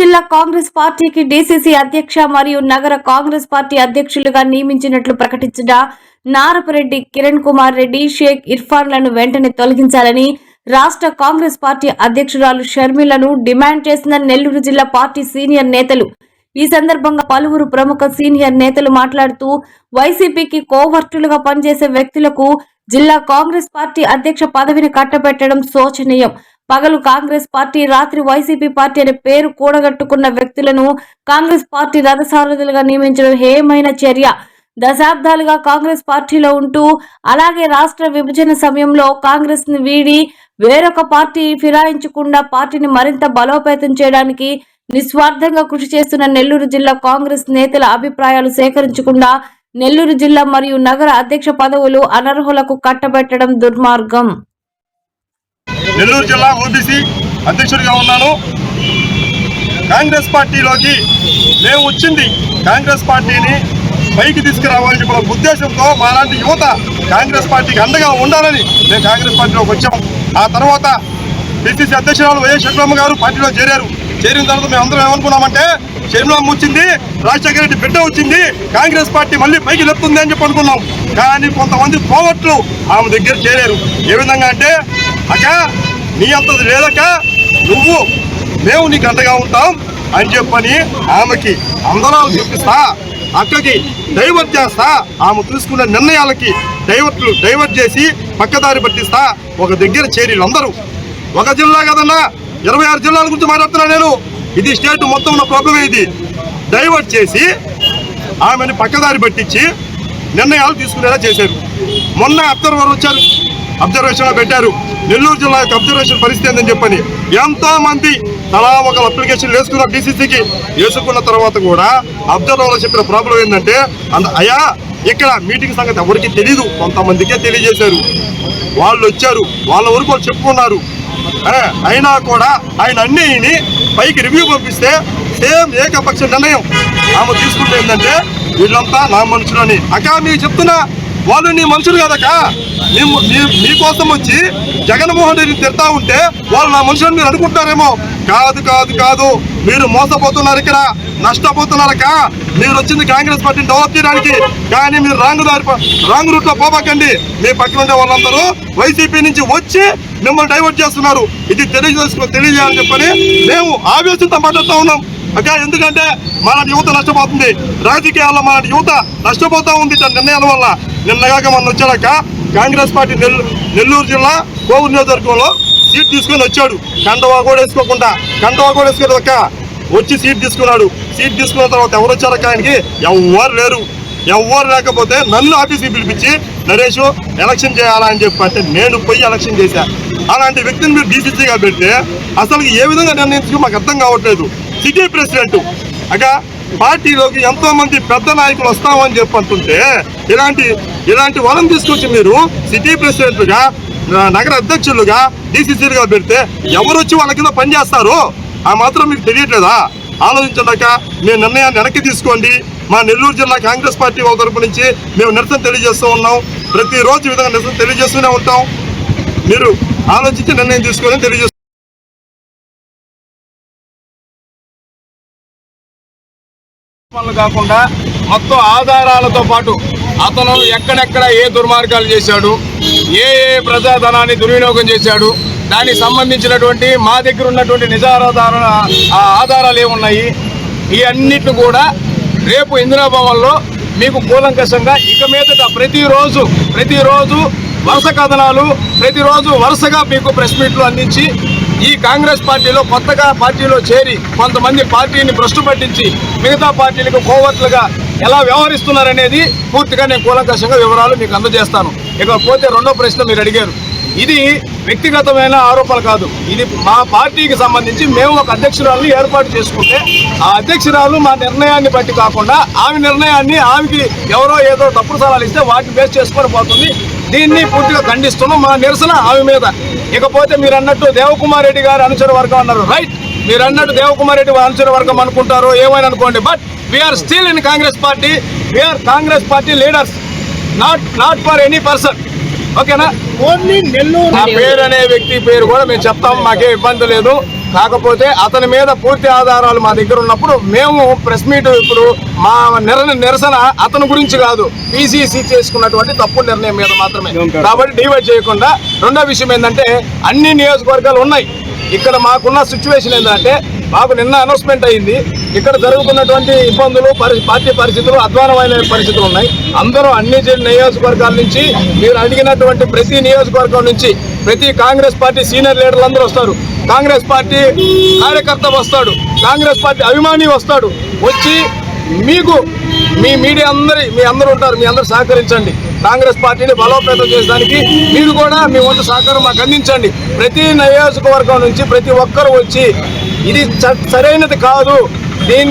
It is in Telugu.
జిల్లా కాంగ్రెస్ పార్టీకి డీసీసీ అధ్యక్ష మరియు నగర కాంగ్రెస్ పార్టీ అధ్యక్షులుగా నియమించినట్లు ప్రకటించిన నారపరెడ్డి కిరణ్ కుమార్ రెడ్డి, షేక్ ఇర్ఫాన్లను వెంటనే తొలగించాలని రాష్ట్ర కాంగ్రెస్ పార్టీ అధ్యక్షురాలు షర్మిలను డిమాండ్ చేసిన నెల్లూరు జిల్లా పార్టీ సీనియర్ నేతలు. ఈ సందర్భంగా పలువురు ప్రముఖ సీనియర్ నేతలు మాట్లాడుతూ వైసీపీకి కోవర్టులుగా పనిచేసే వ్యక్తులకు జిల్లా కాంగ్రెస్ పార్టీ అధ్యక్ష పదవిని కట్టబెట్టడం శోచనీయం. పగలు కాంగ్రెస్ పార్టీ, రాత్రి వైసీపీ పార్టీ అనే పేరు కూడగట్టుకున్న వ్యక్తులను కాంగ్రెస్ పార్టీ రథసారథులుగా నియమించడం హేయమైన చర్య. దశాబ్దాలుగా కాంగ్రెస్ పార్టీలో ఉంటూ అలాగే రాష్ట్ర విభజన సమయంలో కాంగ్రెస్ ని వీడి వేరొక పార్టీ ఫిరాయించకుండా పార్టీని మరింత బలోపేతం చేయడానికి నిస్వార్థంగా కృషి చేస్తున్న నెల్లూరు జిల్లా కాంగ్రెస్ నేతల అభిప్రాయాలు సేకరించకుండా నెల్లూరు జిల్లా మరియు నగర అధ్యక్ష పదవులు అనర్హులకు కట్టబెట్టడం దుర్మార్గం. నెల్లూరు జిల్లా ఓబీసీ అధ్యక్షుడిగా ఉన్నాను. కాంగ్రెస్ పార్టీలోకి మేము వచ్చింది కాంగ్రెస్ పార్టీని పైకి తీసుకురావాలని చెప్పిన ఉద్దేశంతో మాలాంటి యువత కాంగ్రెస్ పార్టీకి అండగా ఉండాలని మేము కాంగ్రెస్ పార్టీలోకి వచ్చాము. ఆ తర్వాత పిసిసి అధ్యక్షురాలు వైఎస్ షర్మిలమ్మ గారు పార్టీలో చేరారు. చేరిన తర్వాత మేము అందరం ఏమనుకున్నామంటే షర్మిలమ్మ వచ్చింది, రాజశేఖర రెడ్డి బిడ్డ వచ్చింది, కాంగ్రెస్ పార్టీ మళ్ళీ పైకి లేపుతుంది అని చెప్పి అనుకున్నాం. కానీ కొంతమంది కోవట్లు ఆమె దగ్గర చేరారు. ఏ విధంగా అంటే, అక్క నీ అంతది లేదక్క, మేము నీకు అండగా ఉంటాం అని చెప్పని ఆమెకి అందరాలు చూపిస్తా, అక్కకి డైవర్ట్ చేస్తా, ఆమె తీసుకున్న నిర్ణయాలకి డైవర్ట్ చేసి పక్కదారి పట్టిస్తా ఒక దగ్గర చేరి అందరూ. ఒక జిల్లా కదన్నా, 26 జిల్లాల గురించి మాట్లాడుతున్నా నేను. ఇది స్టేట్ మొత్తం ఉన్న ప్రాబ్లమే. ఇది డైవర్ట్ చేసి ఆమెను పక్కదారి పట్టించి నిర్ణయాలు తీసుకునేలా చేశారు. మొన్న అబ్జర్వర్ వచ్చారు, అబ్జర్వేషన్లో పెట్టారు నెల్లూరు జిల్లా యొక్క అబ్జర్వేషన్ పరిస్థితి ఏందని చెప్పని. ఎంతో మంది తలా ఒక అప్లికేషన్ వేసుకున్నారు డీసీసీకి. వేసుకున్న తర్వాత కూడా అబ్జర్వర్లో చెప్పిన ప్రాబ్లం ఏంటంటే, అయ్యా ఇక్కడ మీటింగ్ సంగతి ఎవరికి తెలీదు, కొంతమందికే తెలియజేశారు. వాళ్ళు వచ్చారు, వాళ్ళ వరకు వాళ్ళు చెప్పుకున్నారు. అయినా కూడా ఆయన అన్నిని పైకి రివ్యూ పంపిస్తే సేమ్ ఏకపక్ష నిర్ణయం ఆమె తీసుకుంటే ఏంటంటే, వీళ్ళంతా నా మనుషులని. అక్క మీకు చెప్తున్నా, వాళ్ళు నీ మనుషులు కదక. మీకోసం వచ్చి జగన్మోహన్ రెడ్డిని తిడతా ఉంటే వాళ్ళు నా మనుషులని మీరు అనుకుంటారేమో. కాదు, మీరు మోసపోతున్నారు, ఇక్కడ నష్టపోతున్నారక. మీరు వచ్చింది కాంగ్రెస్ పార్టీని డెవలప్ చేయడానికి, కానీ మీరు రాంగ్ రూట్ లో పోబాకండి. మీ పక్కన ఉండే వాళ్ళందరూ వైసీపీ నుంచి వచ్చి మిమ్మల్ని డైవర్ట్ చేస్తున్నారు. ఇది తెలియజేయాలని చెప్పని మేము ఆవేశంతో మాట్లాడుతూ ఉన్నాం అక్క. ఎందుకంటే మన యువత నష్టపోతుంది, రాజకీయాల్లో మన యువత నష్టపోతూ ఉంది నిర్ణయాల వల్ల. నిన్నగాక మన వచ్చాక కాంగ్రెస్ పార్టీ నెల్లూరు జిల్లా కోవూరు నియోజకవర్గంలో సీట్ తీసుకొని వచ్చాడు. కండవా కూడా వేసుకోకుండా వచ్చి సీట్ తీసుకున్నాడు. సీట్ తీసుకున్న తర్వాత ఎవరు వచ్చారక్క ఆయనకి? ఎవ్వరు లేకపోతే నన్ను ఆఫీస్కి పిలిపించి, నరేష్ ఎలక్షన్ చేయాలా అని చెప్పి అంటే నేను పోయి ఎలక్షన్ చేశా. అలాంటి వ్యక్తిని మీరు డీసీసీగా పెడితే అసలు ఏ విధంగా నిర్ణయించుకో మాకు అర్థం కావట్లేదు. సిటీ ప్రెసిడెంట్ అక్క, పార్టీలోకి ఎంతో మంది పెద్ద నాయకులు వస్తామని చెప్పి అంటుంటే ఇలాంటి వరం తీసుకొచ్చి మీరు సిటీ ప్రెసిడెంట్లుగా, నగర అధ్యక్షులుగా, డీసీసీలుగా పెడితే ఎవరు వచ్చి వాళ్ళ కింద పనిచేస్తారు? ఆ మాత్రం మీకు తెలియట్లేదా? ఆలోచించాక మీ నిర్ణయాన్ని వెనక్కి తీసుకోండి. మా నెల్లూరు జిల్లా కాంగ్రెస్ పార్టీ వాళ్ళ తరపు నుంచి మేము నిరసన తెలియజేస్తూ ఉన్నాం. ప్రతిరోజు ఈ విధంగా నిరసన తెలియజేస్తూనే ఉంటాం. మీరు ఆలోచించి నిర్ణయం తీసుకొని తెలియజేస్తాం. కాకుండా మొత్తం ఆధారాలతో పాటు అతను ఎక్కడెక్కడ ఏ దుర్మార్గాలు చేశాడు, ఏ ప్రజాధనాన్ని దుర్వినియోగం చేశాడు, దానికి సంబంధించినటువంటి మా దగ్గర ఉన్నటువంటి ఆధారాలు ఏమున్నాయి, ఈ అన్నిటిని కూడా రేపు ఇందిరాభవన్లో మీకు కూలంకషంగా ఇక మీదట ప్రతిరోజు వరుస కథనాలు, ప్రతిరోజు వరుసగా మీకు ప్రెస్ మీట్లు అందించి ఈ కాంగ్రెస్ పార్టీలో కొత్తగా పార్టీలో చేరి కొంతమంది పార్టీని భ్రష్టు పట్టించి మిగతా పార్టీలకు కోవర్ట్లుగా ఎలా వ్యవహరిస్తున్నారనేది పూర్తిగా నేను కూలంకషంగా వివరాలు మీకు అందజేస్తాను. ఇకపోతే రెండో ప్రశ్న మీరు అడిగారు. ఇది వ్యక్తిగతమైన ఆరోపణ కాదు, ఇది మా పార్టీకి సంబంధించి మేము ఒక అధ్యక్షురాలని ఏర్పాటు చేసుకుంటే ఆ అధ్యక్షురాలు మా నిర్ణయాన్ని బట్టి కాకుండా ఆమె నిర్ణయాన్ని ఆమెకి ఎవరో ఏదో తప్పుడు సలహాలు ఇస్తే వాటిని బేస్ చేసుకొని పోతుంది. దీన్ని పూర్తిగా ఖండిస్తున్నాం, మా నిరసన ఆమె మీద. ఇకపోతే మీరు అన్నట్టు దేవకుమార్ రెడ్డి గారి అనుచర వర్గం అన్నారు. రైట్, మీరు అన్నట్టు దేవకుమార్ రెడ్డి అనుచర వర్గం అనుకుంటారు, ఏమైనా అనుకోండి. But we are still in Congress party, we are Congress party leaders, not for any person. ఓకేనా? ఓన్లీ నెల్లూరు నా పేరు అనే వ్యక్తి పేరు కూడా మేము చెప్తాము, మాకే ఇబ్బంది లేదు. కాకపోతే అతని మీద పూర్తి ఆధారాలు మా దగ్గర ఉన్నప్పుడు మేము ప్రెస్ మీట్ ఇప్పుడు మా నిరసన అతని గురించి కాదు, పిసిసి చేసుకున్నటువంటి తప్పు నిర్ణయం మీద మాత్రమే. కాబట్టి డివైడ్ చేయకుండా రెండో విషయం ఏంటంటే అన్ని నియోజకవర్గాలు ఉన్నాయి. ఇక్కడ మాకున్న సిచ్యువేషన్ ఏంటంటే మాకు నిన్న అనౌన్స్మెంట్ అయింది, ఇక్కడ జరుగుతున్నటువంటి ఇబ్బందులు పార్టీ పరిస్థితులు అధ్వానమైన పరిస్థితులు ఉన్నాయి. అందరూ అన్ని నియోజకవర్గాల నుంచి మీరు అడిగినటువంటి ప్రతి నియోజకవర్గం నుంచి ప్రతి కాంగ్రెస్ పార్టీ సీనియర్ లీడర్లు అందరూ వస్తారు, కాంగ్రెస్ పార్టీ కార్యకర్త వస్తాడు, కాంగ్రెస్ పార్టీ అభిమాని వస్తాడు. వచ్చి మీకు మీ మీడియా మీ అందరూ ఉంటారు, మీ అందరూ సహకరించండి. కాంగ్రెస్ పార్టీని బలోపేతం చేయడానికి మీరు కూడా మీ వంతు సహకారం మాకు అందించండి. ప్రతి నియోజకవర్గం నుంచి ప్రతి ఒక్కరు వచ్చి ఇది సరైనది కాదు, దీన్ని